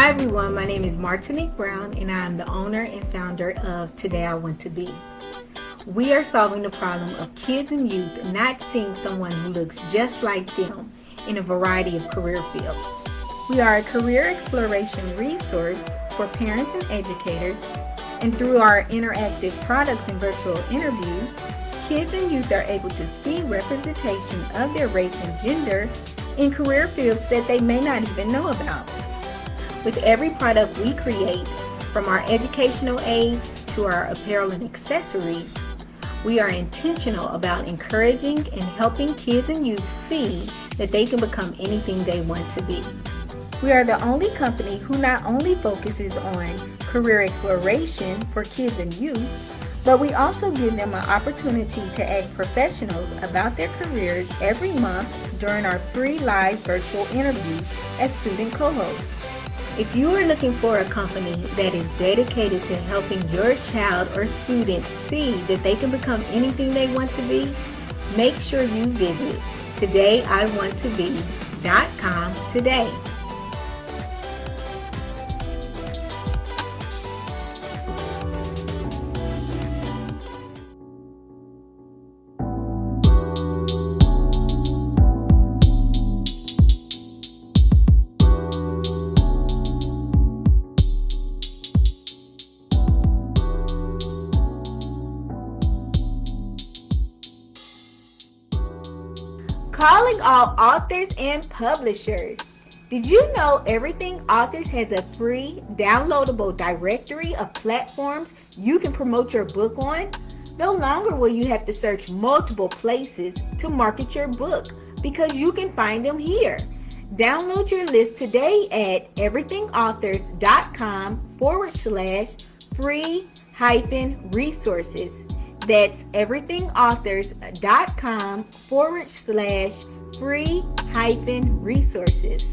Hi everyone, my name is Martinyb and I am the owner and founder of Today I Want to Be. We are solving the problem of kids and youth not seeing someone who looks just like them in a variety of career fields. We are a career exploration resource for parents and educators, and through our interactive products and virtual interviews, kids and youth are able to see representation of their race and gender in career fields that they may not even know about. With every product we create, from our educational aids to our apparel and accessories, we are intentional about encouraging and helping kids and youth see that they can become anything they want to be. We are the only company who not only focuses on career exploration for kids and youth, but we also give them an opportunity to ask professionals about their careers every month during our free live virtual interviews as student co-hosts. If you are looking for a company that is dedicated to helping your child or student see that they can become anything they want to be, make sure you visit todayiwanttobe.com today. Calling all authors and publishers. Did you know Everything Authors has a free downloadable directory of platforms you can promote your book on? No longer will you have to search multiple places to market your book because you can find them here. Download your list today at everythingauthors.com/free-resources. That's everythingauthors.com/free-resources.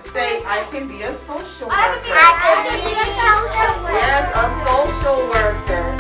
Say, I can be a social I worker. can be a social worker. Yes, a social worker.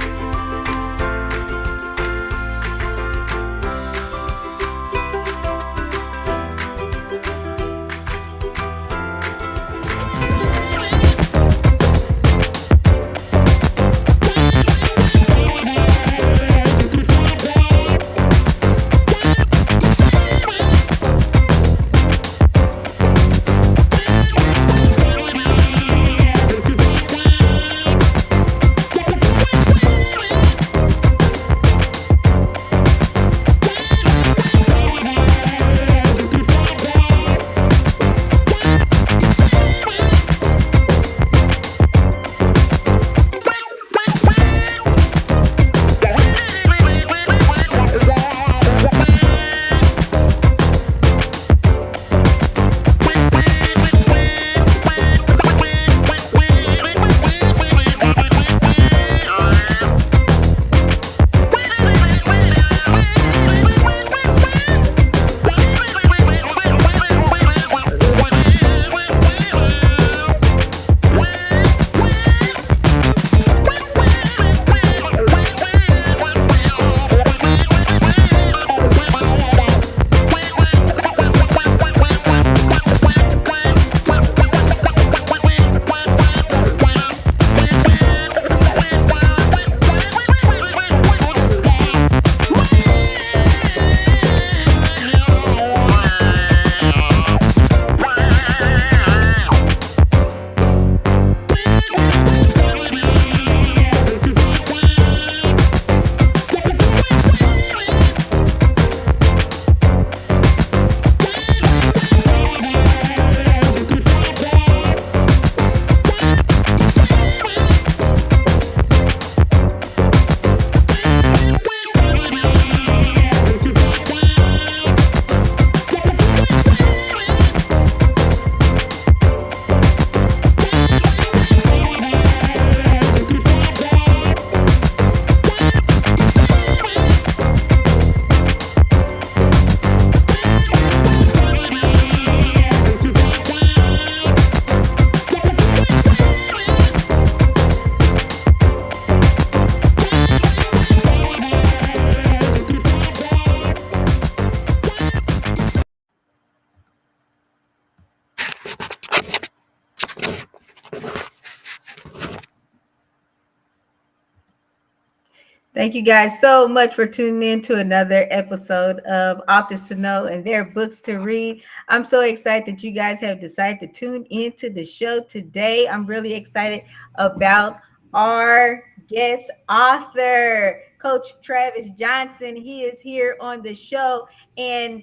Thank you guys so much for tuning in to another episode of Authors to Know and their books to read. I'm so excited that you guys have decided to tune into the show today. I'm really excited about our guest author, Coach Travis Johnson. He is here on the show and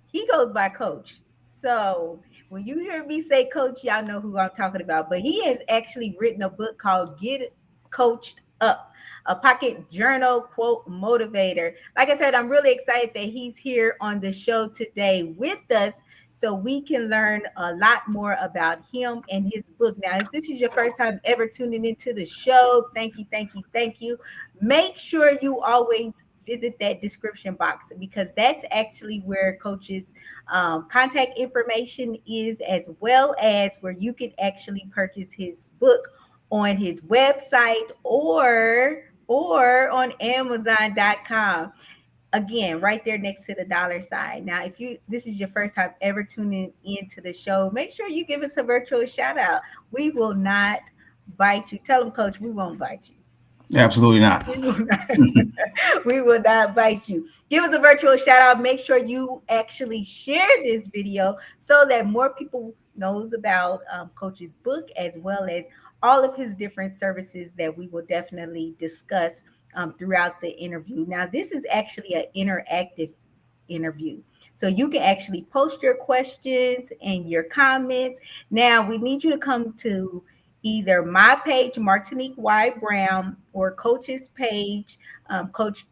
he goes by Coach. So when you hear me say Coach, y'all know who I'm talking about. But he has actually written a book called Get Coached Up, a pocket journal quote motivator. Like I said, I'm really excited that he's here on the show today with us so we can learn a lot more about him and his book. Now, if this is your first time ever tuning into the show, thank you, thank you, thank you. Make sure you always visit that description box because that's actually where coaches contact information is, as well as where you can actually purchase his book on his website or on amazon.com. Again, right there next to the dollar sign. Now, if you this is your first time ever tuning into the show, make sure you give us a virtual shout out. We will not bite you. Tell them, Coach, we won't bite you. Absolutely not. We will not, we will not bite you. Give us a virtual shout out. Make sure you actually share this video so that more people knows about Coach's book as well as all of his different services that we will definitely discuss throughout the interview. Now, this is actually an interactive interview. So you can actually post your questions and your comments. Now, we need you to come to either my page, Martinique Y. Brown, or Coach's page, Coach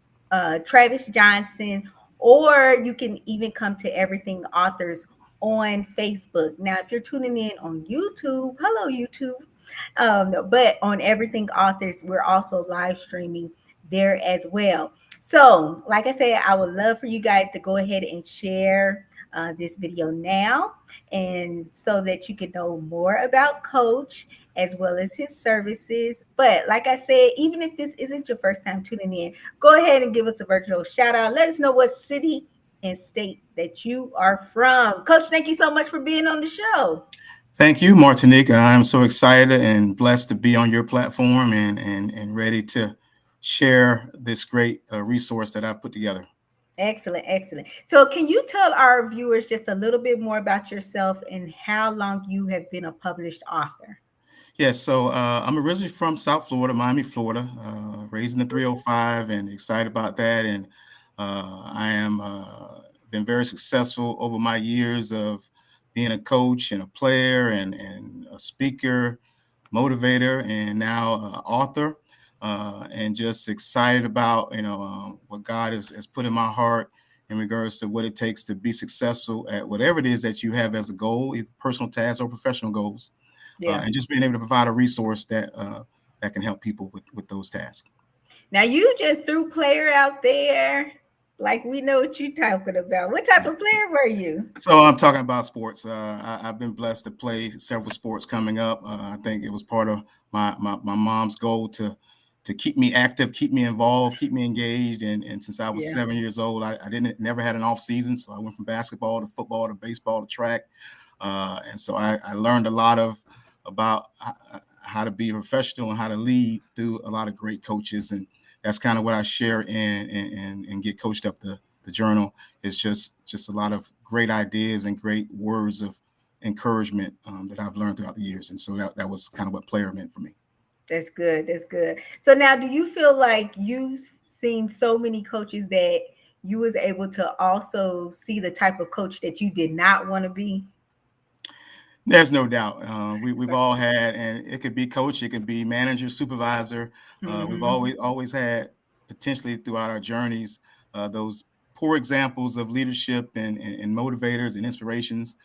Travis Johnson, or you can even come to Everything Authors on Facebook. Now, if you're tuning in on YouTube, hello, YouTube. But on Everything Authors, we're also live streaming there as well. So, like I said, I would love for you guys to go ahead and share this video now, and so that you can know more about Coach as well as his services. But like I said, even if this isn't your first time tuning in, go ahead and give us a virtual shout out. Let us know what city and state that you are from. Coach, thank you so much for being on the show. Thank you, Martinique. I'm so excited and blessed to be on your platform and ready to share this great resource that I've put together. Excellent, excellent. So, can you tell our viewers just a little bit more about yourself and how long you have been a published author? Yes, so I'm originally from South Florida, Miami, Florida, raised in the 305 and excited about that. And I am been very successful over my years of being a coach and a player and a speaker, motivator, and now author. And just excited about what God has put in my heart in regards to what it takes to be successful at whatever it is that you have as a goal, either personal tasks or professional goals, Yeah. and just being able to provide a resource that can help people with those tasks. Now, you just threw player out there. Like, we know what you're talking about. What type of player were you? So I'm talking about sports. I've been blessed to play several sports coming up. I think it was part of my mom's goal to keep me active, keep me involved, keep me engaged. And since I was Yeah. 7 years old, I didn't never had an off season. So I went from basketball to football to baseball to track. And so I learned a lot about how to be a professional and how to lead through a lot of great coaches. And that's kind of what I share and get coached up the journal. It's just a lot of great ideas and great words of encouragement that I've learned throughout the years. And so that was kind of what player meant for me. That's good. That's good. So now, do you feel like you've seen so many coaches that you was able to also see the type of coach that you did not want to be? There's no doubt. We've all had, and it could be coach, it could be manager, supervisor. We've Mhm. always had potentially throughout our journeys those poor examples of leadership and motivators and inspirations.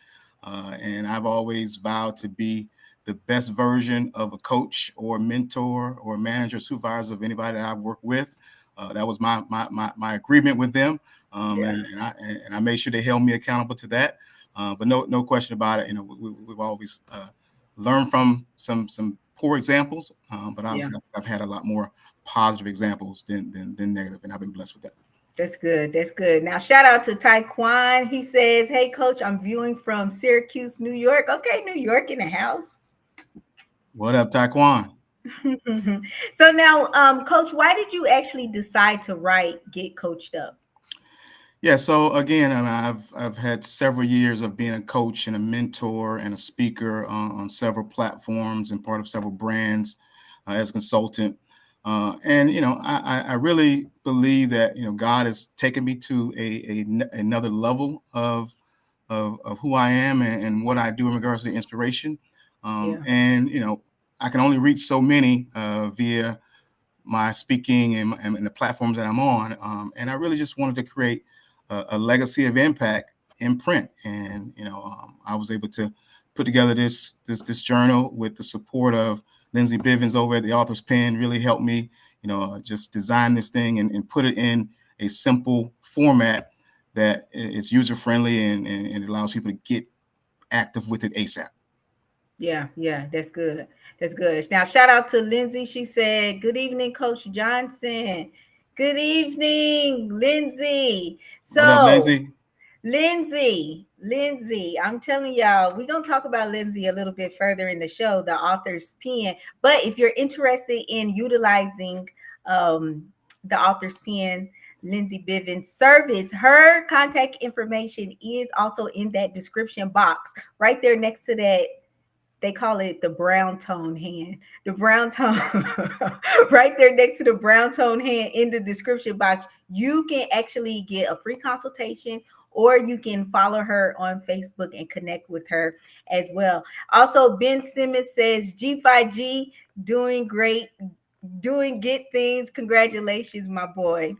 And I've always vowed to be the best version of a coach or mentor or manager, supervisor of anybody that I've worked with. That was my agreement with them, Yeah. and I made sure they held me accountable to that. But no question about it. We've always learned from some poor examples, but Yeah. obviously I've had a lot more positive examples than negative, and I've been blessed with that. That's good. That's good. Now, shout out to Taekwon. He says, "Hey, coach, I'm viewing from Syracuse, New York." Okay, New York in the house. What up, Taekwon? So now, coach, why did you actually decide to write Get Coached Up? Yeah, so again, I've had several years of being a coach and a mentor and a speaker on several platforms and part of several brands as a consultant. And I really believe that God has taken me to another level of who I am and what I do in regards to inspiration. Yeah. And I can only reach so many via my speaking and the platforms that I'm on. And I really just wanted to create a legacy of impact in print. And I was able to put together this journal with the support of Lindsay Bivens over at the Author's Pen. Really helped me, just design this thing and put it in a simple format that it's user friendly and it allows people to get active with it ASAP. Yeah, yeah, that's good. That's good. Now, shout out to Lindsay. She said, "Good evening, Coach Johnson." Good evening, Lindsay. What up, So, Lindsay? Lindsay, I'm telling y'all, we're going to talk about Lindsay a little bit further in the show, the author's pen. But if you're interested in utilizing the author's pen, Lindsay Bivens service, her contact information is also in that description box right there next to that. They call it the brown tone hand. The brown tone, right there next to the brown tone hand in the description box. You can actually get a free consultation, or you can follow her on Facebook and connect with her as well. Also, Ben Simmons says G5G doing great, doing good things. Congratulations, my boy.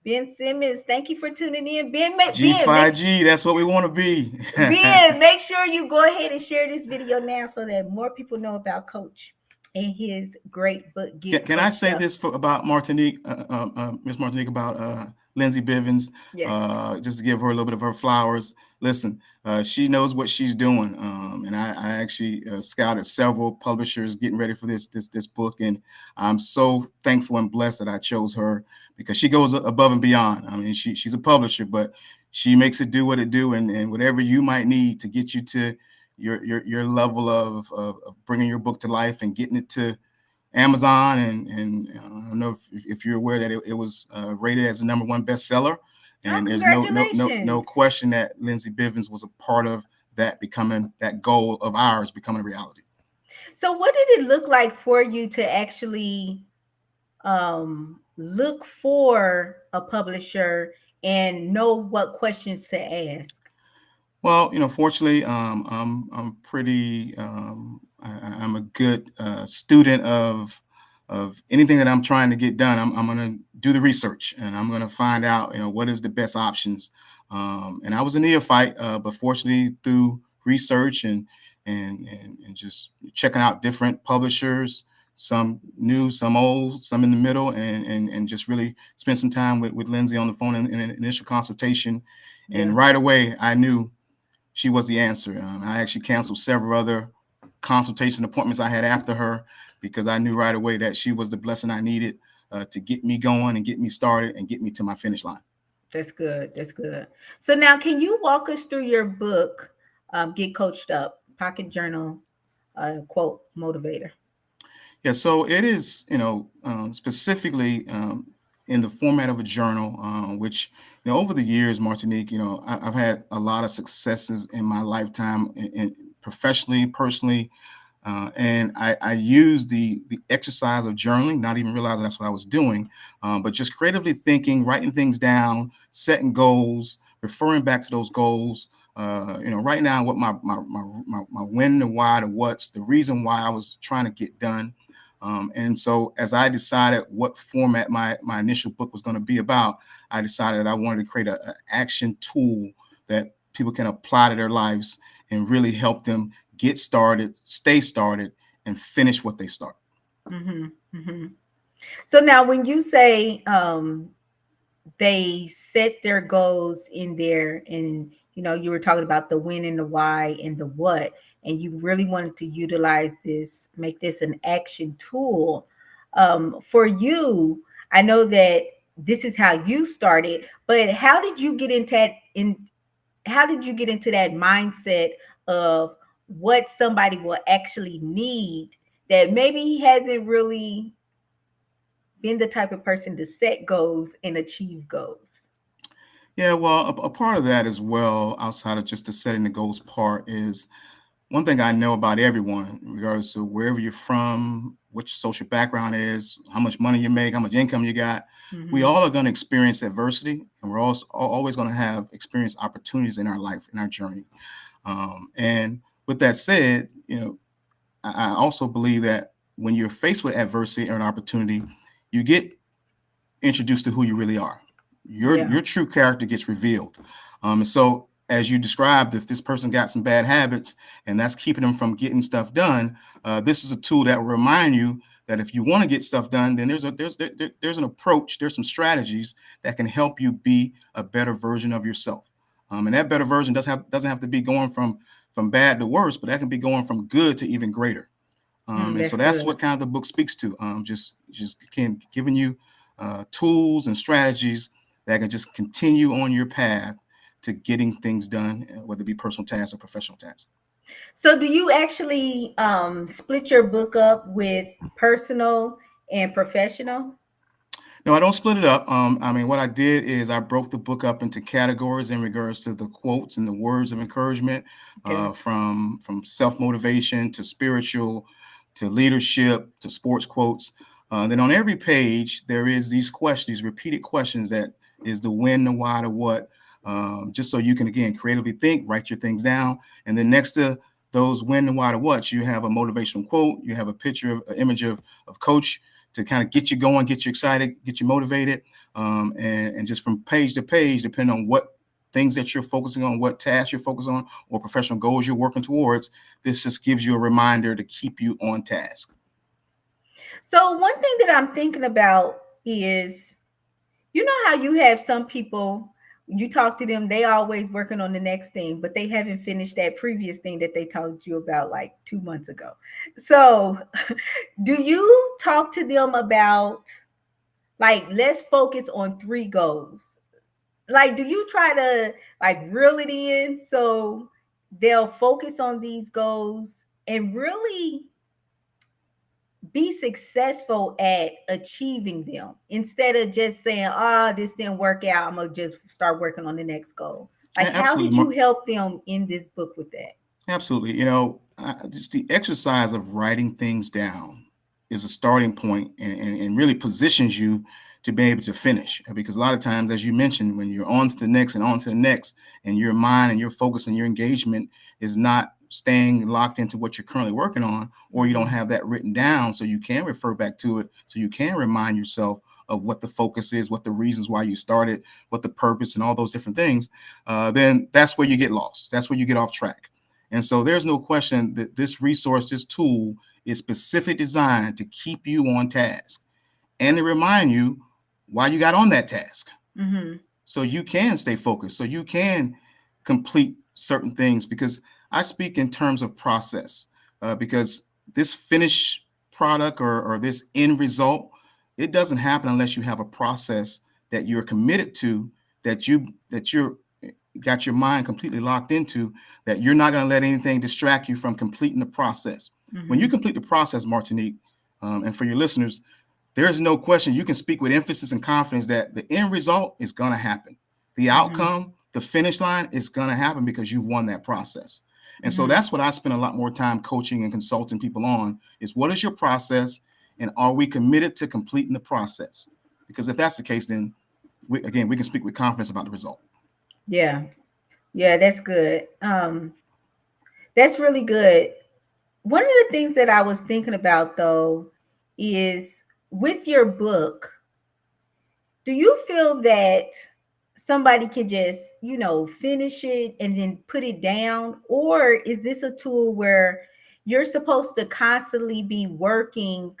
Ben Simmons, thank you for tuning in. Ben, G5G, that's what we want to be. Make sure you go ahead and share this video now so that more people know about Coach and his great book, Get Can I Coached say Up. this about Martinique, Miss Martinique, about Lindsay Bivens, Yes. just to give her a little bit of her flowers. Listen, she knows what she's doing, and I actually scouted several publishers getting ready for this book, and I'm so thankful and blessed that I chose her because she goes above and beyond. I mean, she's a publisher, but she makes it do what it do, and whatever you might need to get you to your level of bringing your book to life and getting it to Amazon, and I don't know if you're aware that it was rated as the #1 bestseller, Oh, and there's no congratulations. question that Lindsay Bivens was a part of that becoming that goal of ours becoming a reality. So what did it look like for you to actually look for a publisher and know what questions to ask? Well, fortunately, I'm pretty. I'm a good student of anything that I'm trying to get done. I'm going to do the research and I'm going to find out, what is the best options. And I was a neophyte, but fortunately, through research and just checking out different publishers, some new, some old, some in the middle, and just really spend some time with Lindsay on the phone in an initial consultation. Yeah. And right away, I knew she was the answer. I actually canceled several other consultation appointments I had after her because I knew right away that she was the blessing I needed to get me going and get me started and get me to my finish line. That's good. That's good. So now, can you walk us through your book, Get Coached Up, Pocket Journal, quote, Motivator? Yeah, so it is, specifically in the format of a journal, which, over the years, Martinique, I've had a lot of successes in my lifetime, professionally, personally, and I use the exercise of journaling, not even realizing that's what I was doing, but just creatively thinking, writing things down, setting goals, referring back to those goals. Right now, what my when, the why, the what's, the reason why I was trying to get done. And so as I decided what format my initial book was going to be about, I decided I wanted to create an action tool that people can apply to their lives and really help them get started, stay started, and finish what they start. Mm-hmm, mm-hmm. So now, when you say they set their goals in there, and you were talking about the when and the why and the what, and you really wanted to utilize this, make this an action tool for you. I know that this is how you started, but how did you get into that mindset of what somebody will actually need that maybe he hasn't really been the type of person to set goals and achieve goals? Yeah, well, a part of that as well, outside of just the setting the goals part, is one thing I know about everyone, regardless of wherever you're from, what your social background is, how much money you make, how much income you got. We Mm-hmm. all are going to experience adversity, and we're also always going to have experience opportunities in our life, in our journey. And with that said, I also believe that when you're faced with adversity or an opportunity, you get introduced to who you really are. Yeah. Your true character gets revealed. And so, as you described, if this person got some bad habits and that's keeping them from getting stuff done, this is a tool that will remind you that if you want to get stuff done, then there's an approach, there's some strategies that can help you be a better version of yourself. And that better version doesn't have to be going from bad to worse, but that can be going from good to even greater. And That's so that's good. what kind of the book speaks to. Just giving you tools and strategies that can just continue on your path to getting things done, whether it be personal tasks or professional tasks. So do you actually split your book up with personal and professional? No, I don't split it up. I mean, what I did is I broke the book up into categories in regards to the quotes and the words of encouragement, Okay. from self motivation to spiritual, to leadership to sports quotes. Then on every page there is these repeated questions that is the when, the why, the what, just so you can again creatively think, write your things down, and then next to those when, the why, the what, you have a motivational quote, you have a picture of an image of coach to kind of get you going, get you excited, get you motivated. And just from page to page, depending on what things that you're focusing on, what tasks you're focused on, or professional goals you're working towards, this just gives you a reminder to keep you on task. So one thing that I'm thinking about is You know how you have some people, you talk to them, they always working on the next thing, but they haven't finished that previous thing that they told you about like 2 months ago. So, do you talk to them about, like, let's focus on three goals? Like, do you try to like reel it in so they'll focus on these goals and really be successful at achieving them instead of just saying, "Oh, this didn't work out. I'm gonna just start working on the next goal." Like, how did Absolutely, you help them in this book with that? absolutely. Just the exercise of writing things down is a starting point, and really positions you to be able to finish. Because a lot of times, as you mentioned, when you're on to the next and on to the next, and your mind and your focus and your engagement is not staying locked into what you're currently working on, or you don't have that written down so you can refer back to it, so you can remind yourself of what the focus is, what the reasons why you started, what the purpose, and all those different things, then that's where you get lost. That's where you get off track. And so there's no question that this resource, this tool, is specific designed to keep you on task and to remind you why you got on that task. Mm-hmm. So you can stay focused, so you can complete certain things. Because I speak in terms of process, because this finished product, or this end result, it doesn't happen unless you have a process that you're committed to, that you're got your mind completely locked into, that you're not going to let anything distract you from completing the process. When you Mm-hmm. complete the process, Martinique, and for your listeners, there is no question, you can speak with emphasis and confidence that the end result is going to happen. The Mm-hmm. outcome, the finish line, is going to happen because you've won that process. And so Mm-hmm. that's what I spend a lot more time coaching and consulting people on, is what is your process, and are we committed to completing the process? Because if that's the case, then we can speak with confidence about the result. Yeah. Yeah, that's good. That's really good. One of the things that I was thinking about though is, with your book, do you feel that somebody can just, finish it and then put it down? Or is this a tool where you're supposed to constantly be working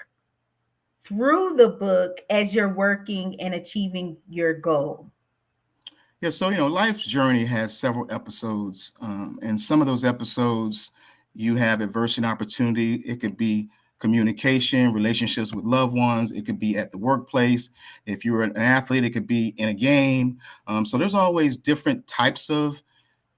through the book as you're working and achieving your goal? Yeah, so life's journey has several episodes, and some of those episodes, you have adversity and opportunity. It could be communication, relationships with loved ones. It could be at the workplace. If you're an athlete, it could be in a game. So there's always different types of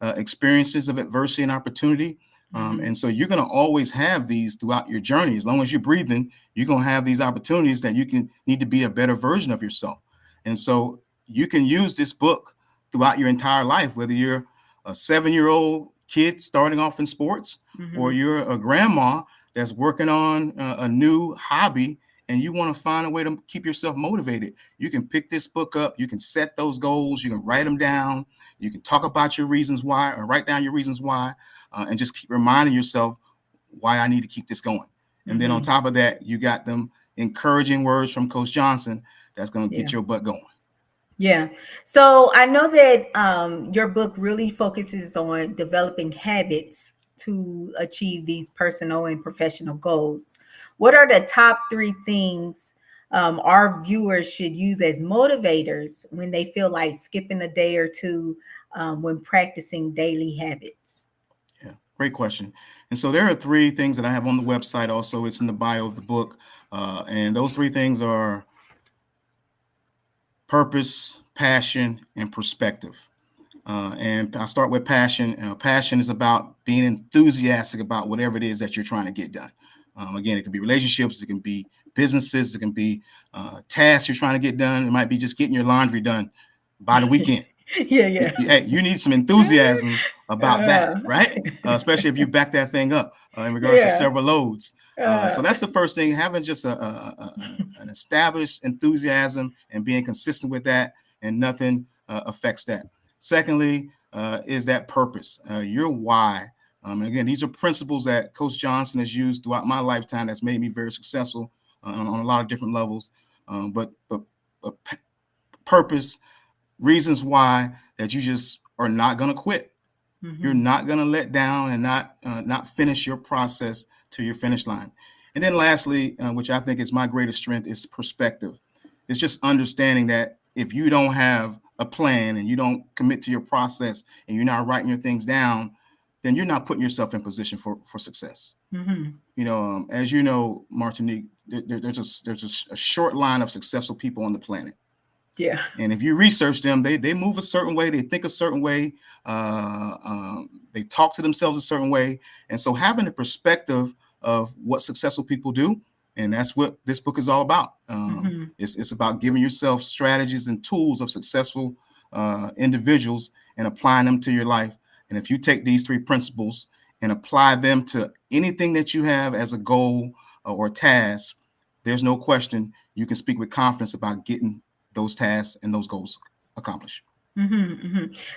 experiences of adversity and opportunity. Mm-hmm. And so you're going to always have these throughout your journey. As long as you're breathing, you're going to have these opportunities that you can need to be a better version of yourself. And so you can use this book throughout your entire life, whether you're a 7-year-old kid starting off in sports, or Mm-hmm. you're a grandma that's working on a new hobby, and you want to find a way to keep yourself motivated. You can pick this book up. You can set those goals. You can write them down. You can talk about your reasons why, or write down your reasons why, and just keep reminding yourself why I need to keep this going. And then on Mm-hmm. top of that, you got them encouraging words from Coach Johnson that's going to Yeah. get your butt going. Yeah. So I know that your book really focuses on developing habits to achieve these personal and professional goals. What are the top three things our viewers should use as motivators when they feel like skipping a day or two when practicing daily habits? Yeah, great question. And so there are three things that I have on the website. Also, it's in the bio of the book. And those three things are purpose, passion, and perspective. And I'll start with passion. Passion is about being enthusiastic about whatever it is that you're trying to get done. Again, it can be relationships, it can be businesses, it can be tasks you're trying to get done. It might be just getting your laundry done by the weekend. Yeah, yeah. Hey, you need some enthusiasm about that, Uh, right? Especially if you back that thing up in regards to yeah. several loads. So Uh, that's the first thing, having just an established enthusiasm and being consistent with that, and nothing affects that. Secondly, is that purpose, your why. And again, these are principles that Coach Johnson has used throughout my lifetime that's made me very successful on a lot of different levels. But purpose, reasons why, that you just are not going to quit. You're mhm, not going to let down and not finish your process to your finish line. And then lastly, which I think is my greatest strength, is perspective. It's just understanding that if you don't have a plan and you don't commit to your process and you're not writing your things down, then you're not putting yourself in position for success. As you know, Martinique, there's a short line of successful people on the planet. Yeah. And if you research them, they move a certain way, they think a certain way, they talk to themselves a certain way. And so having a perspective of what successful people do, and that's what this book is all about. It's about giving yourself strategies and tools of successful individuals and applying them to your life. And if you take these 3 principles and apply them to anything that you have as a goal or task, there's no question you can speak with confidence about getting those tasks and those goals accomplished.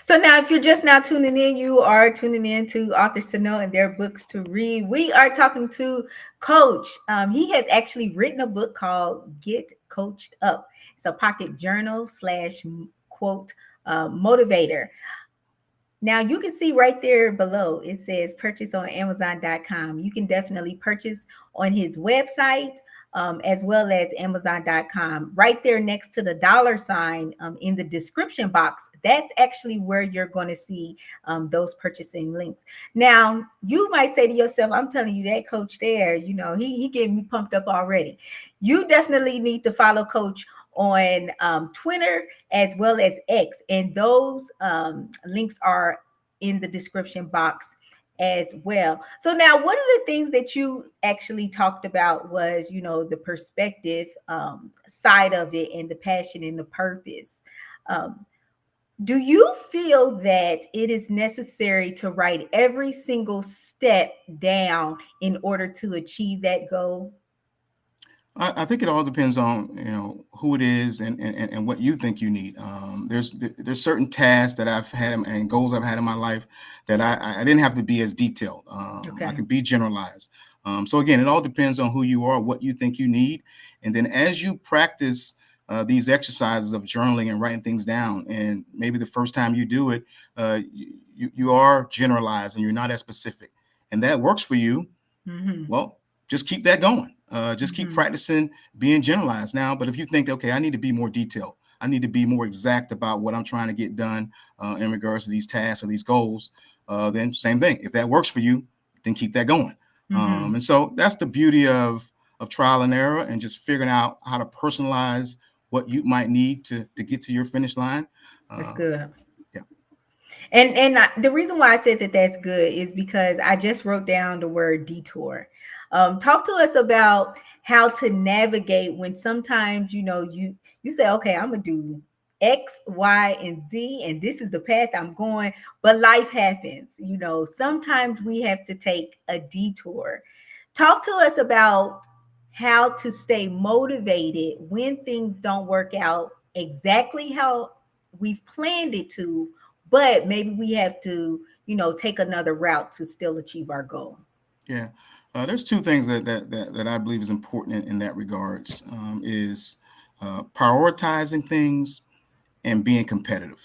So now, if you're just now tuning in, you are tuning in to Authors to Know and Their Books to Read. We are talking to Coach. He has actually written a book called Get Coached Up. It's a pocket journal / quote motivator. Now, you can see right there below, it says purchase on Amazon.com. You can definitely purchase on his website, as well as Amazon.com. Right there next to the $sign in the description box, that's actually where you're going to see those purchasing links. Now, you might say to yourself, I'm telling you, that Coach there, he getting me pumped up already. You definitely need to follow Coach on Twitter as well as X, and those links are in the description box as well. So now, one of the things that you actually talked about was, the perspective side of it and the passion and the purpose. Do you feel that it is necessary to write every single step down in order to achieve that goal? I think it all depends on who it is and what you think you need. There's certain tasks that I've had and goals I've had in my life that I didn't have to be as detailed. I can be generalized. So again, it all depends on who you are, what you think you need, and then as you practice these exercises of journaling and writing things down, and maybe the first time you do it, you are generalized and you're not as specific, and that works for you. Well, just keep that going. Just keep practicing being generalized now. But if you think, okay, I need to be more detailed, I need to be more exact about what I'm trying to get done in regards to these tasks or these goals, then same thing. If that works for you, then keep that going. And so that's the beauty of trial and error and just figuring out how to personalize what you might need to get to your finish line. That's good. Yeah. And the reason why I said that that's good is because I just wrote down the word detour. Talk to us about how to navigate when sometimes, you say, okay, I'm going to do X, Y, and Z, and this is the path I'm going, but life happens. Sometimes we have to take a detour. Talk to us about how to stay motivated when things don't work out exactly how we've planned it to, but maybe we have to, take another route to still achieve our goal. Yeah. There's 2 things that I believe is important in that regards, is prioritizing things and being competitive.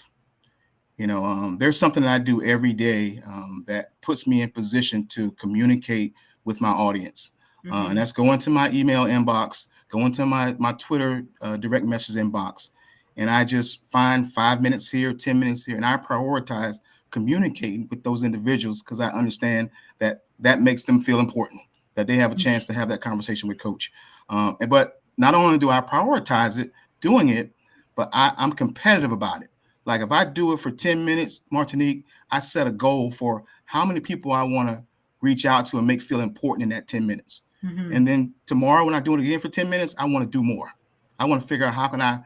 There's something that I do every day that puts me in position to communicate with my audience. And that's go into my email inbox, go into my Twitter direct message inbox, and I just find 5 minutes here, 10 minutes here, and I prioritize communicating with those individuals because I understand that makes them feel important, that they have a chance to have that conversation with Coach. But not only do I prioritize doing it, but I'm competitive about it. Like if I do it for 10 minutes, Martinique, I set a goal for how many people I want to reach out to and make feel important in that 10 minutes. And then tomorrow when I do it again for 10 minutes, I want to do more. I want to figure out how can I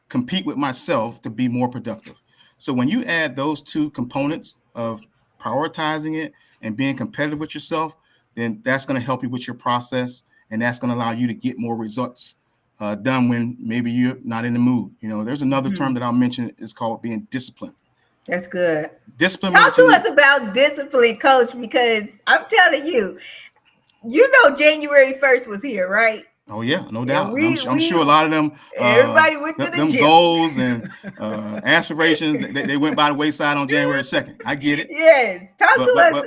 compete with myself to be more productive. So when you add those 2 components of prioritizing it and being competitive with yourself, then that's going to help you with your process, and that's going to allow you to get more results done when maybe you're not in the mood. There's another term that I'll mention is called being disciplined. That's good. Discipline. Talk to us about discipline, Coach, because I'm telling you, January 1st was here, right? Oh yeah, no doubt. I'm sure a lot of them, everybody went to the them gym. Goals and aspirations, they went by the wayside on January 2nd. I get it. Yes. Talk to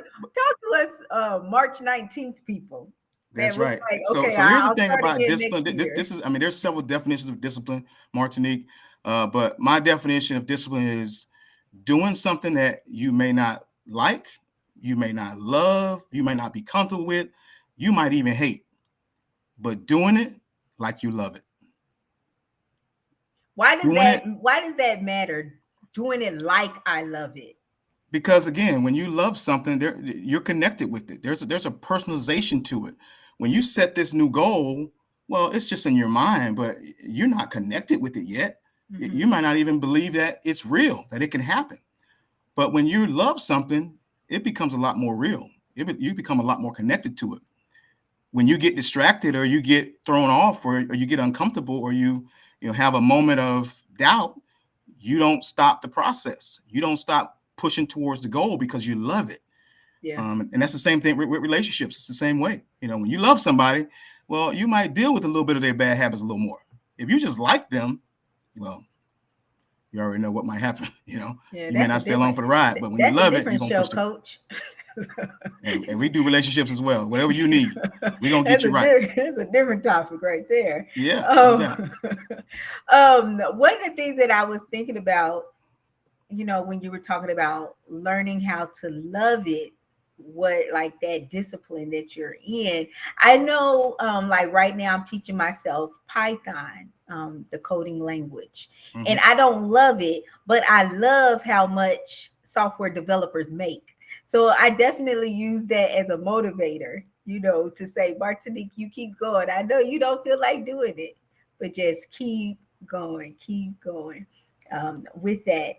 us, March 19th, people. That's right. Like, so here's the thing about discipline. This is, there's several definitions of discipline, Martinique. But my definition of discipline is doing something that you may not like, you may not love, you may not be comfortable with, you might even hate, but doing it like you love it. Doing it Why does that matter? Doing it like I love it. because again, when you love something, you're connected with it. There's a personalization to it. When you set this new goal, well, it's just in your mind, but you're not connected with it yet. You might not even believe that it's real, that it can happen. But when you love something, it becomes a lot more real. You become a lot more connected to it. When you get distracted or you get thrown off or you get uncomfortable or you have a moment of doubt, you don't stop the process. You don't stop pushing towards the goal because you love it. Yeah. And that's the same thing with relationships. It's the same way. When you love somebody, well, you might deal with a little bit of their bad habits a little more. If you just like them, well, you already know what might happen. You may not stay along for the ride, but when you love it, you're gonna push coach. And we do relationships as well. Whatever you need, we're gonna get you right. That's a different topic right there. Yeah. One of the things that I was thinking about, when you were talking about learning how to love it, what like that discipline that you're in. I know, like right now I'm teaching myself Python, the coding language, and I don't love it, but I love how much software developers make. So I definitely use that as a motivator, to say, Martinique, you keep going. I know you don't feel like doing it, but just keep going with that.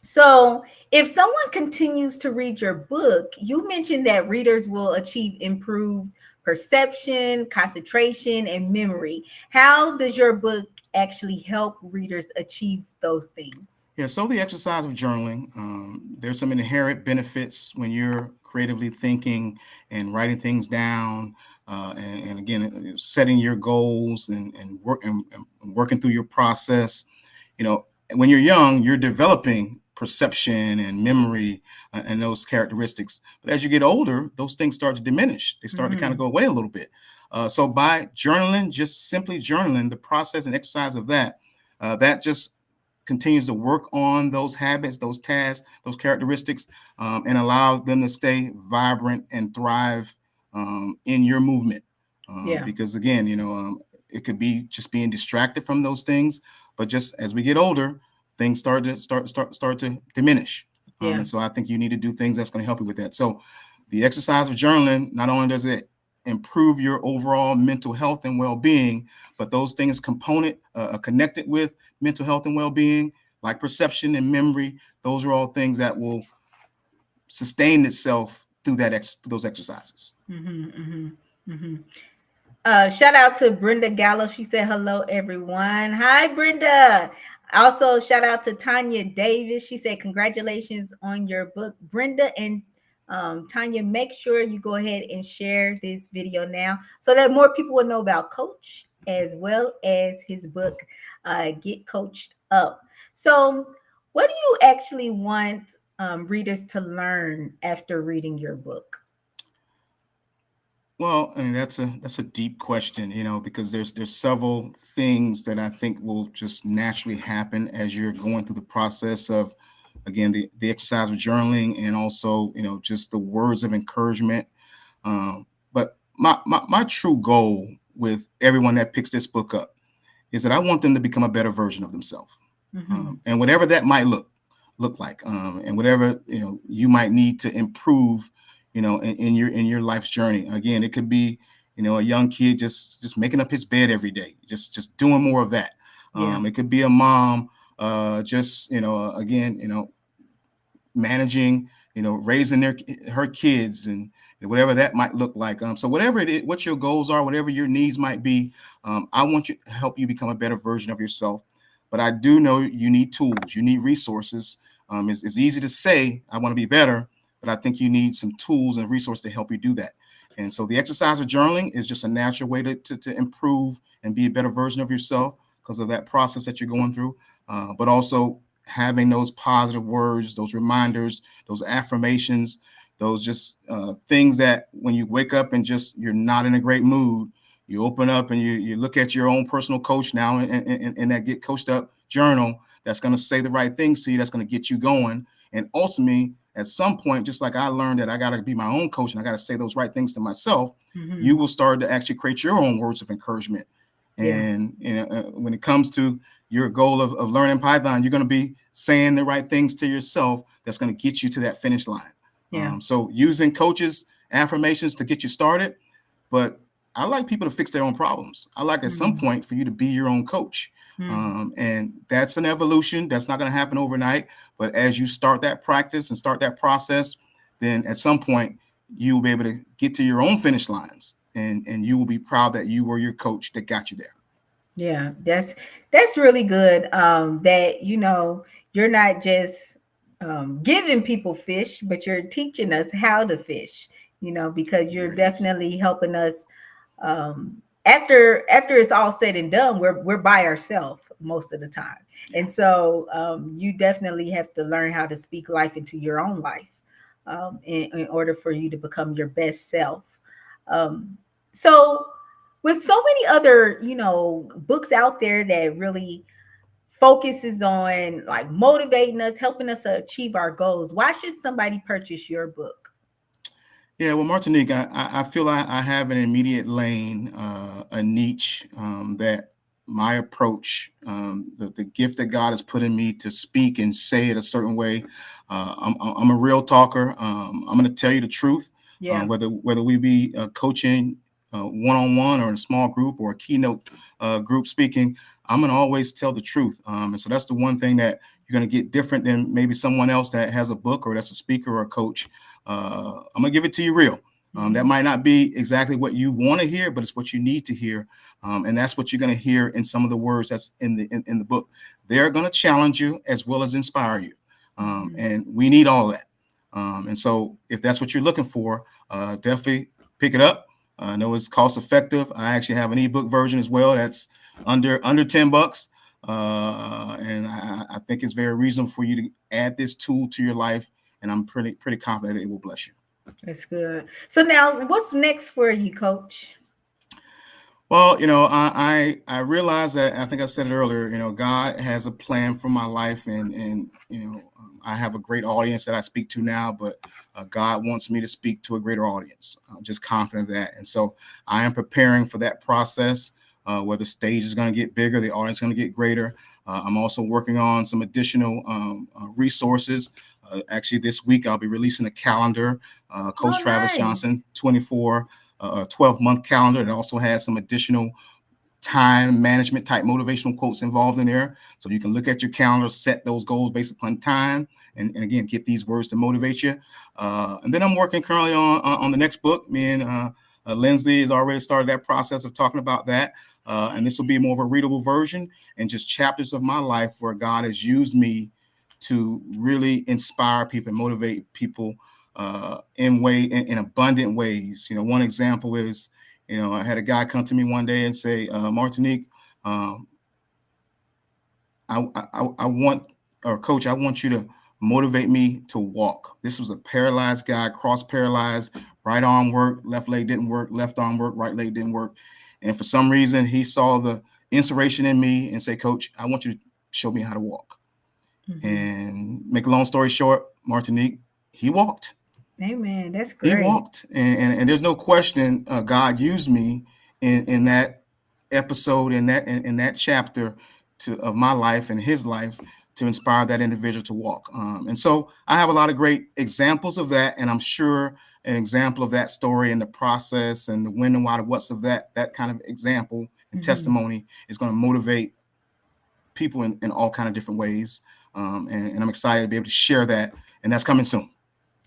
So if someone continues to read your book, you mentioned that readers will achieve improved perception, concentration, and memory. How does your book actually help readers achieve those things? Yeah, so the exercise of journaling, there's some inherent benefits when you're creatively thinking and writing things down, and again, setting your goals and working through your process. When you're young, you're developing perception and memory and those characteristics. But as you get older, those things start to diminish. They start to kind of go away a little bit. So by journaling, just simply journaling, the process and exercise of that just continues to work on those habits, those tasks, those characteristics, and allow them to stay vibrant and thrive in your movement. Because again, it could be just being distracted from those things, but just as we get older, things start to diminish. And so I think you need to do things that's going to help you with that. So the exercise of journaling, not only does it improve your overall mental health and well-being, but those things connected with mental health and well-being, like perception and memory, those are all things that will sustain itself through those exercises. Shout out to Brenda Gallo. She said, hello, everyone. Hi, Brenda. Also, shout out to Tanya Davis. She said, congratulations on your book. Brenda and Tanya, make sure you go ahead and share this video now so that more people will know about Coach as well as his book, Get Coached Up. So what do you actually want readers to learn after reading your book? Well, I mean, that's a deep question, because there's several things that I think will just naturally happen as you're going through the process of, again, the exercise of journaling and also, just the words of encouragement. But my true goal with everyone that picks this book up is that I want them to become a better version of themselves, and whatever that might look like, and whatever you might need to improve, in your life's journey. Again, it could be a young kid just making up his bed every day, just doing more of that. It could be a mom just again managing, raising her kids and whatever that might look like. So whatever it is, what your goals are, whatever your needs might be, I want to help you become a better version of yourself. But I do know you need tools, you need resources. It's easy to say, I want to be better, but I think you need some tools and resources to help you do that. And so the exercise of journaling is just a natural way to improve and be a better version of yourself because of that process that you're going through. But also having those positive words, those reminders, those affirmations, those just things that when you wake up and just you're not in a great mood, You open up and you look at your own personal coach now in that Get Coached Up journal that's going to say the right things to you, that's going to get you going. And ultimately, at some point, just like I learned that I got to be my own coach and I got to say those right things to myself, you will start to actually create your own words of encouragement. Yeah. And when it comes to your goal of learning Python, you're going to be saying the right things to yourself that's going to get you to that finish line. Yeah. So using coaches' affirmations to get you started, but I like people to fix their own problems. I like at some point for you to be your own coach. And that's an evolution. That's not going to happen overnight. But as you start that practice and start that process, then at some point you will be able to get to your own finish lines, and you will be proud that you were your coach that got you there. Yeah, that's really good. That you're not just giving people fish, but you're teaching us how to fish. Because you're There it is. definitely helping us. After it's all said and done, we're by ourselves most of the time, and so you definitely have to learn how to speak life into your own life, in order for you to become your best self. So with so many other books out there that really focuses on like motivating us, helping us to achieve our goals, why should somebody purchase your book? Yeah, well, Martinique, I feel I have an immediate lane, a niche that my approach, the gift that God has put in me to speak and say it a certain way. I'm a real talker. I'm going to tell you the truth, Yeah. whether we be coaching one-on-one or in a small group or a keynote group speaking. I'm going to always tell the truth. And so that's the one thing that you're going to get different than maybe someone else that has a book or that's a speaker or a coach. I'm gonna give it to you real. That might not be exactly what you want to hear, but it's what you need to hear, and that's what you're going to hear in some of the words that's in the book. They're going to challenge you as well as inspire you, and we need all that. And so, if that's what you're looking for, definitely pick it up. I know it's cost effective. I actually have an ebook version as well. That's under $10. And I think it's very reasonable for you to add this tool to your life, and I'm pretty confident it will bless you. That's good. So now what's next for you, Coach? Well, I realize that I think I said it earlier. God has a plan for my life, and I have a great audience that I speak to now, but God wants me to speak to a greater audience. I'm just confident of that, and so I am preparing for that process. Where the stage is going to get bigger, the audience is going to get greater. I'm also working on some additional resources. Actually, this week I'll be releasing a calendar, Coach Travis Nice. Johnson 24 12-month calendar. It also has some additional time management type motivational quotes involved in there. So you can look at your calendar, set those goals based upon time, and again, get these words to motivate you. And then I'm working currently on the next book. Me and Lindsay has already started that process of talking about that. And this will be more of a readable version and just chapters of my life where God has used me to really inspire people and motivate people in abundant ways. One example is, I had a guy come to me one day and say, Martinique, I want, or Coach, I want you to motivate me to walk. This was a paralyzed guy, cross paralyzed, right arm worked, left leg didn't work, left arm worked, right leg didn't work. And for some reason, he saw the inspiration in me and said, Coach, I want you to show me how to walk. And make a long story short, Martinique, he walked. Amen. That's He great. walked, and there's no question. God used me in that episode, in that chapter of my life and his life to inspire that individual to walk. And so I have a lot of great examples of that, and I'm sure an example of that story and the process and the when and why, the what's of that kind of example and testimony is going to motivate people in all kind of different ways. And I'm excited to be able to share that, and that's coming soon.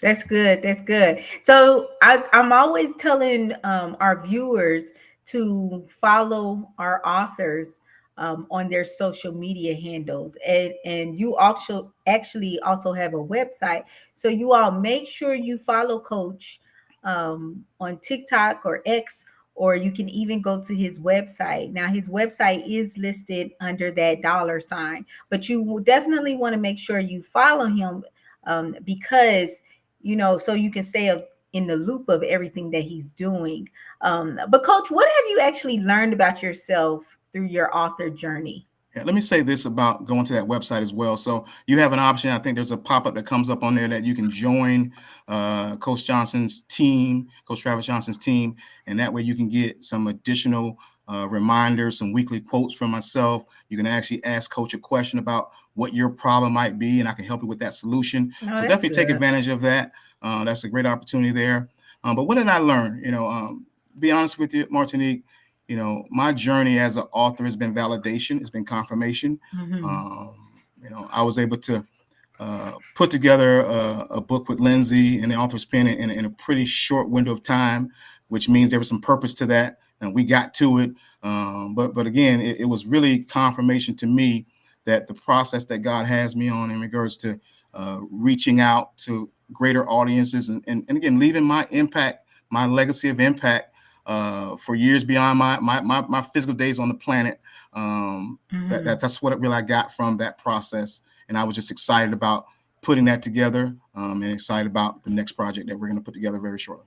That's good. That's good. So I'm always telling our viewers to follow our authors on their social media handles, and you also actually also have a website. So you all make sure you follow Coach on TikTok or X, or you can even go to his website. Now his website is listed under that $sign, but you will definitely want to make sure you follow him because so you can stay in the loop of everything that he's doing. But Coach, what have you actually learned about yourself through your author journey? Yeah, let me say this about going to that website as well. So you have an option. I think there's a pop-up that comes up on there that you can join Coach Johnson's team, Coach Travis Johnson's team, and that way you can get some additional reminders, some weekly quotes from myself. You can actually ask Coach a question about what your problem might be, and I can help you with that solution. Oh, So that's definitely take good. advantage of that. That's a great opportunity there. But what did I learn? Be honest with you, Martinique. My journey as an author has been validation. It's been confirmation. Mhm. I was able to put together a book with Lindsay and the author's pen in a pretty short window of time, which means there was some purpose to that, and we got to it. But again, it was really confirmation to me that the process that God has me on in regards to reaching out to greater audiences and again, leaving my impact, my legacy of impact for years beyond my physical days on the planet. That's what really I got from that process, and I was just excited about putting that together, and excited about the next project that we're going to put together very shortly.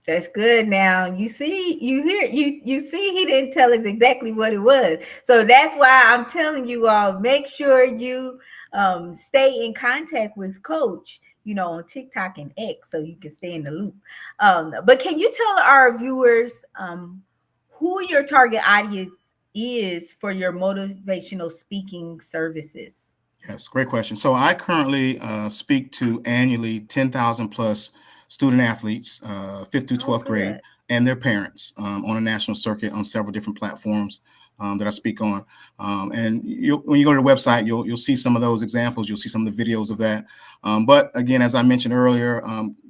That's good. Now you see, you see, he didn't tell us exactly what it was. So that's why I'm telling you all, make sure you stay in contact with Coach, on TikTok and X, so you can stay in the loop. But can you tell our viewers who your target audience is for your motivational speaking services? Yes, great question. So I currently speak to annually 10,000 plus student athletes, 5th through Oh, 12th grade, good. and their parents on a national circuit on several different platforms that I speak on. And when you go to the website, you'll see some of those examples. You'll see some of the videos of that. But again, as I mentioned earlier,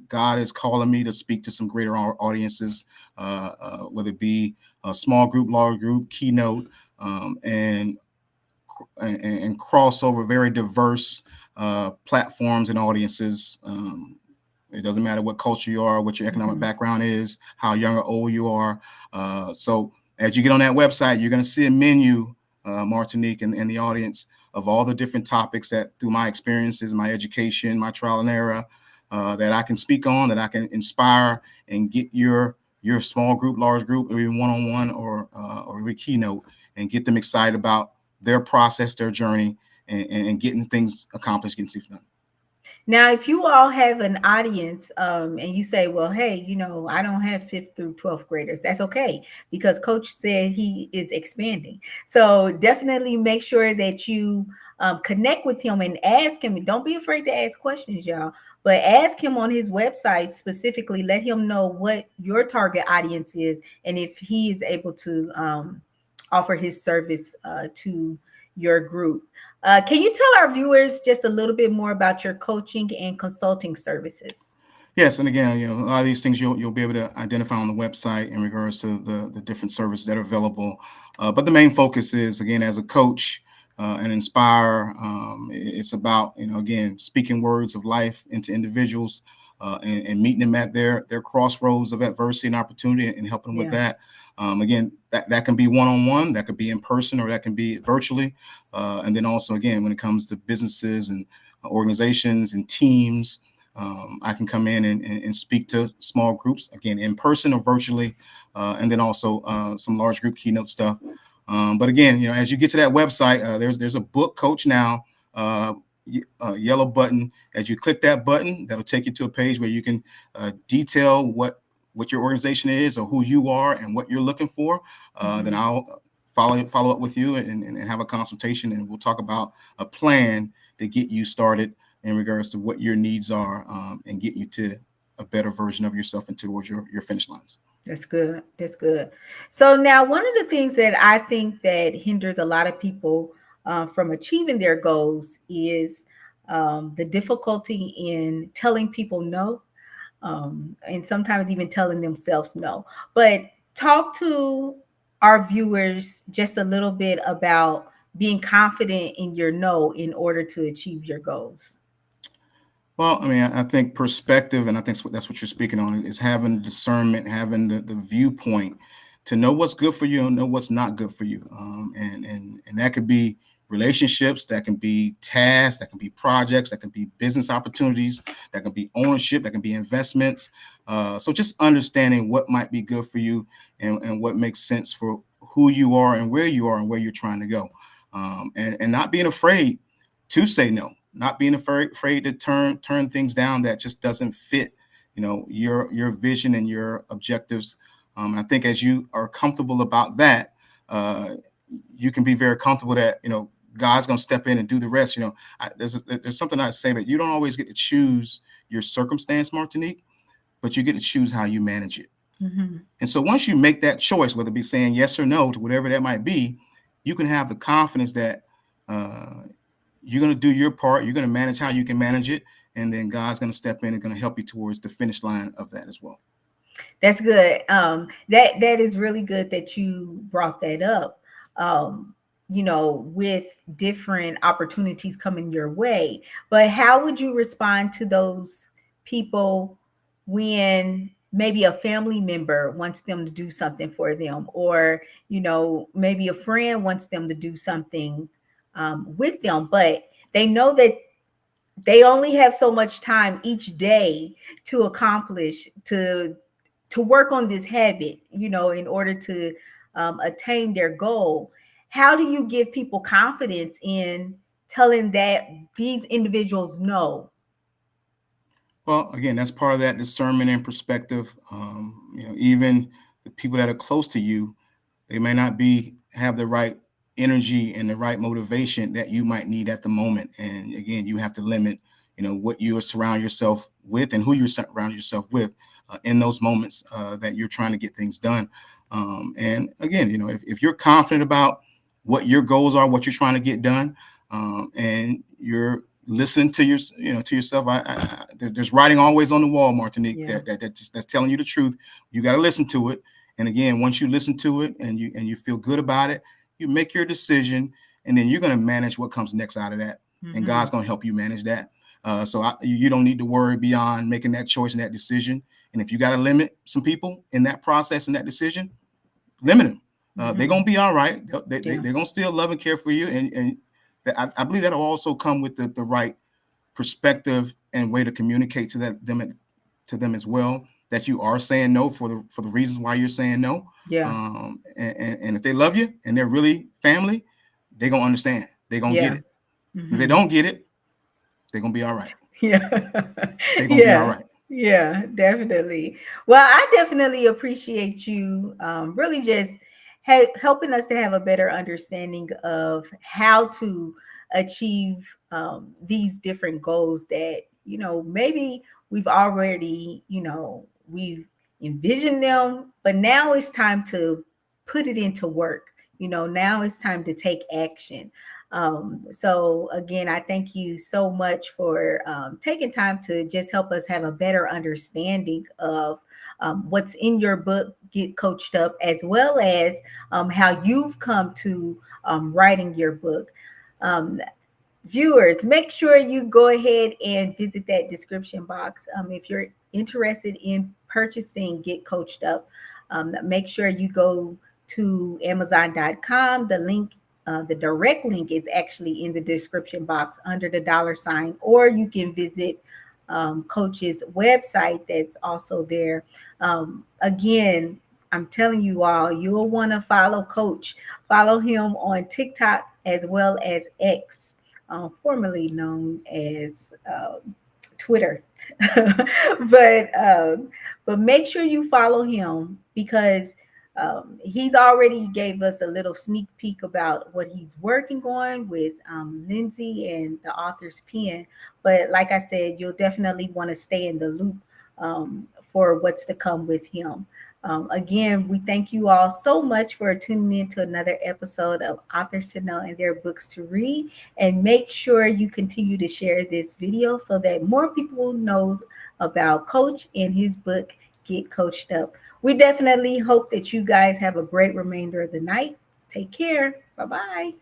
God is calling me to speak to some greater audiences, whether it be a small group, large group, keynote, and cross over very diverse platforms and audiences. It doesn't matter what culture you are, what your economic background is, how young or old you are. So as you get on that website, you're going to see a menu, Martinique and the audience, of all the different topics that through my experiences, my education, my trial and error, that I can speak on, that I can inspire and get your small group, large group, or even one-on-one or a keynote, and get them excited about their process, their journey, and getting things accomplished, getting stuff done. Now, if you all have an audience and you say, well, hey, I don't have 5th through 12th graders, that's okay, because Coach said he is expanding. So definitely make sure that you connect with him and ask him. Don't be afraid to ask questions, y'all, but ask him on his website specifically. Let him know what your target audience is and if he is able to offer his service to your group. Can you tell our viewers just a little bit more about your coaching and consulting services? Yes, and again, a lot of these things you'll be able to identify on the website in regards to the different services that are available. But the main focus is, again, as a coach and inspire. It's about again, speaking words of life into individuals and meeting them at their crossroads of adversity and opportunity and helping them with Yeah. that. Again, that can be one-on-one, that could be in person, or that can be virtually. And then also, again, when it comes to businesses and organizations and teams. I can come in and speak to small groups, again, in person or virtually, and then also some large group keynote stuff. But again, as you get to that website, there's a book coach now, yellow button. As you click that button, that'll take you to a page where you can detail what your organization is or who you are and what you're looking for. Then I'll follow up with you and have a consultation, and we'll talk about a plan to get you started in regards to what your needs are, and get you to a better version of yourself and towards your finish lines. That's good. That's good. So now, one of the things that I think that hinders a lot of people from achieving their goals is the difficulty in telling people no, and sometimes even telling themselves no. But talk to our viewers just a little bit about being confident in your no in order to achieve your goals. Well, I mean, I think perspective, and I think that's what you're speaking on, is having discernment, having the viewpoint to know what's good for you and know what's not good for you. And that could be relationships, that can be tasks, that can be projects, that can be business opportunities, that can be ownership, that can be investments. So just understanding what might be good for you, and what makes sense for who you are and where you are and where you're trying to go. And not being afraid to say no, not being afraid to turn things down that just doesn't fit, your vision and your objectives. I think as you are comfortable about that, you can be very comfortable that God's going to step in and do the rest. There's something I say that you don't always get to choose your circumstance, Martinique, but you get to choose how you manage it. Mm-hmm. And so once you make that choice, whether it be saying yes or no to whatever that might be, you can have the confidence that you're going to do your part. You're going to manage how you can manage it. And then God's going to step in and going to help you towards the finish line of that as well. That's good. That is really good that you brought that up. With different opportunities coming your way. But how would you respond to those people when maybe a family member wants them to do something for them, or maybe a friend wants them to do something with them, but they know that they only have so much time each day to accomplish, to work on this habit, in order to attain their goal. How do you give people confidence in telling that these individuals no? Well, again, that's part of that discernment and perspective. Even the people that are close to you, they may not have the right energy and the right motivation that you might need at the moment. And again, you have to limit, what you surround yourself with and who you surround yourself with in those moments that you're trying to get things done. And again, if you're confident about what your goals are, what you're trying to get done, and you're listening to yourself. There's writing always on the wall, Martinique, Yeah. that's telling you the truth. You got to listen to it. And again, once you listen to it and you feel good about it, you make your decision, and then you're going to manage what comes next out of that. Mm-hmm. And God's going to help you manage that. So you don't need to worry beyond making that choice and that decision. And if you got to limit some people in that process and that decision, limit them. Mm-hmm. They're going to be all right. They're going to still love and care for you. And I believe that'll also come with the right perspective and way to communicate to them as well, that you are saying no for the reasons why you're saying no. Yeah. And if they love you and they're really family, they're going to understand. They're going to get it. Mm-hmm. If they don't get it, they're going to be all right. Yeah. They're going to be all right. Yeah, definitely. Well, I definitely appreciate you really just helping us to have a better understanding of how to achieve these different goals that, maybe we've already, we've envisioned them, but now it's time to put it into work. Now it's time to take action. So again, I thank you so much for taking time to just help us have a better understanding of what's in your book, Get Coached Up, as well as how you've come to writing your book. Viewers, make sure you go ahead and visit that description box. If you're interested in purchasing Get Coached Up, make sure you go to Amazon.com. The direct link is actually in the description box under the $, or you can visit Coach's website that's also there. Again, I'm telling you all, you'll want to follow Coach. Follow him on TikTok as well as X, formerly known as Twitter. But make sure you follow him, because he's already gave us a little sneak peek about what he's working on with Lindsay and the author's pen. But like I said, you'll definitely want to stay in the loop for what's to come with him. Again, we thank you all so much for tuning in to another episode of Authors to Know and Their Books to Read. And make sure you continue to share this video so that more people know about Coach and his book, Get Coached Up. We definitely hope that you guys have a great remainder of the night. Take care. Bye-bye.